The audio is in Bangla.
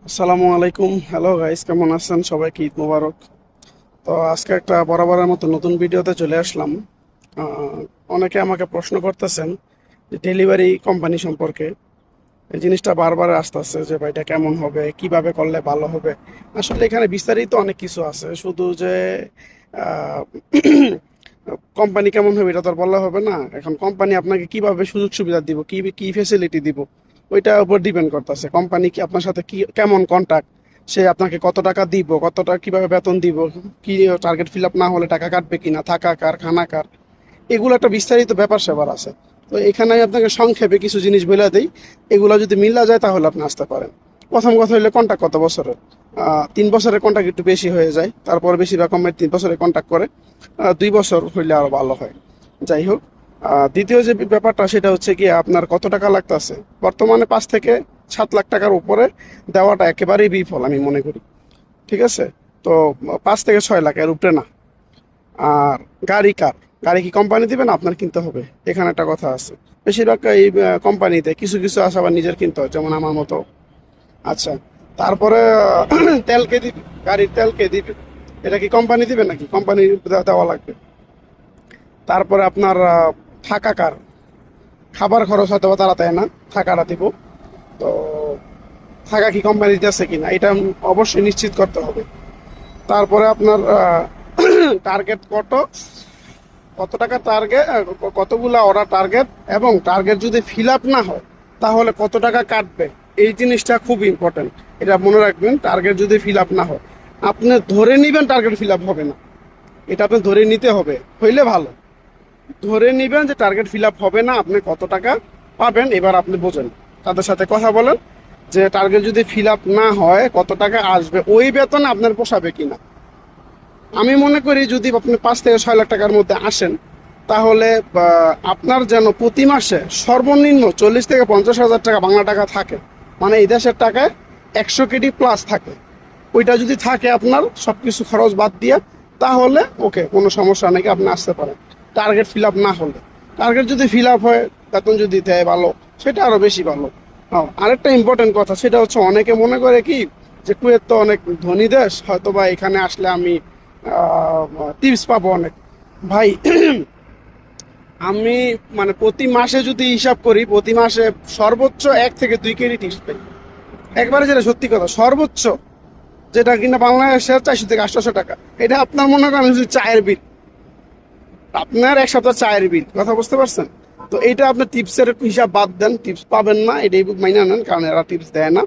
আসসালামু আলাইকুম। হ্যালো গাইস, কেমন আছেন? সবাইকে ঈদ মোবারক। তো আজকে একটা বরাবরের মতো নতুন ভিডিওতে চলে আসলাম। আহ, অনেকে আমাকে প্রশ্ন করতেছেন যে ডেলিভারি কোম্পানি সম্পর্কে। এই জিনিসটা বারবার আসতেছে যে ভাই এটা কেমন হবে, কিভাবে করলে ভালো হবে। আসলে এখানে বিস্তারিত অনেক কিছু আছে, শুধু যে কোম্পানি কেমন হবে এটা তো আর বললে হবে না। এখন কোম্পানি আপনাকে কিভাবে সুযোগ সুবিধা দিব, কি কি ফেসিলিটি দিব, ওইটার উপর ডিপেন্ড করতেছে কোম্পানি কি আপনার সাথে কি কেমন কন্ট্যাক্ট, সে আপনাকে কত টাকা দিব, কতটা কিভাবে বেতন দিব, কি টার্গেট ফিল আপ না হলে টাকা কাটবে কিনা, থাকা কার, খানা কার, এগুলো একটা বিস্তারিত ব্যাপার স্যাপার আছে। তো এখানে আমি আপনাকে সংক্ষেপে কিছু জিনিস বলে দিই। এগুলো যদি মিলা যায় তাহলে আপনি আসতে পারেন। প্রথম কথা হইলে কন্ট্যাক্ট কত বছরের। 3 বছরের কন্ট্যাক্ট একটু বেশি হয়ে যায়, তারপর বেশিরভাগ কোম্পানি 3 বছরের কন্ট্যাক্ট করে। 2 বছর হইলে আরো ভালো হয়। যাই হোক, দ্বিতীয় যে ব্যাপারটা সেটা হচ্ছে কি আপনার কত টাকা লাগতেছে। বর্তমানে 5 থেকে 7 লাখ টাকার উপরে দেওয়াটা একেবারেই বিফল আমি মনে করি। ঠিক আছে? তো 5 থেকে 6 লাখ এর উপরে না। আর গাড়ি কার, গাড়ি কি কোম্পানি দিবে না আপনার কিনতে হবে? এখানে একটা কথা আছে। বেশিরভাগ এই কোম্পানিতে কিছু কিছু আছে আবার নিজের কিনতে হয়, যেমন আমার মতো। আচ্ছা, তারপরে তেল কে দিবে, গাড়ির তেল কে দিবে? এটা কি কোম্পানি দিবে নাকি কোম্পানি দেওয়া লাগবে? তারপরে আপনার থাকা কার, খাবার খরচ হয়তো বা তারা দেয় না, থাকাটা দিব। তো থাকা কি কোম্পানি দিতেছে কিনা এটা অবশ্যই নিশ্চিত করতে হবে। তারপরে আপনার টার্গেট কত, কত টাকা টার্গেট, কতগুলা অর্ডার টার্গেট, এবং টার্গেট যদি ফিল আপ না হয় তাহলে কত টাকা কাটবে। এই জিনিসটা খুব ইম্পর্টেন্ট, এটা মনে রাখবেন। টার্গেট যদি ফিল আপ না হয়, আপনি ধরে নিবেন টার্গেট ফিল আপ হবে না, এটা আপনি ধরে নিতে হবে, হইলে ভালো। ধরে নিবেন যে টার্গেট ফিল আপ হবে না, আপনি কত টাকা পাবেন এবার আপনি বোঝেন। তাদের সাথে কথা বলেন যে টার্গেট যদি ফিল আপ না হয় কত টাকা আসবে, ওই বেতন আপনার পোষাবে কিনা। আমি মনে করি যদি আপনি 5 থেকে 6 লাখ টাকার মধ্যে আসেন, তাহলে আপনার যেন প্রতি মাসে সর্বনিম্ন 40 থেকে 50 হাজার টাকা বাংলা টাকা থাকে, মানে এই দেশের টাকায় 100 কোটি প্লাস থাকে। ওইটা যদি থাকে আপনার সব কিছু খরচ বাদ দিয়ে, তাহলে ওকে, কোনো সমস্যা নাকি আপনি আসতে পারেন। টার্গেট ফিল আপ না হলে, টার্গেট যদি ফিল আপ হয়, বেতন যদি দেয় ভালো, সেটা আরও বেশি ভালো। হ্যাঁ, আরেকটা ইম্পর্টেন্ট কথা সেটা হচ্ছে অনেকে মনে করে কি যে কুয়েত তো অনেক ধনী দেশ, হয়তো বা এখানে আসলে আমি টিপস পাবো অনেক। ভাই আমি মানে প্রতি মাসে যদি হিসাব করি, প্রতি মাসে সর্বোচ্চ 1 থেকে 2 কেজি টিপস পাই। একবারে যেটা সত্যি কথা, সর্বোচ্চ যেটা কিনা বাংলাদেশের 400 থেকে 800 টাকা। এটা আপনার মনে করেন যদি চায়ের বিল, আপনার এক সপ্তাহ চায়ের বিল, কথা বুঝতে পারছেন? তো এইটা আপনার টিপসের হিসাব বাদ দেন, টিপস পাবেন না, এটাই মাইনা নেন, কারণ এরা টিপস দেয় না।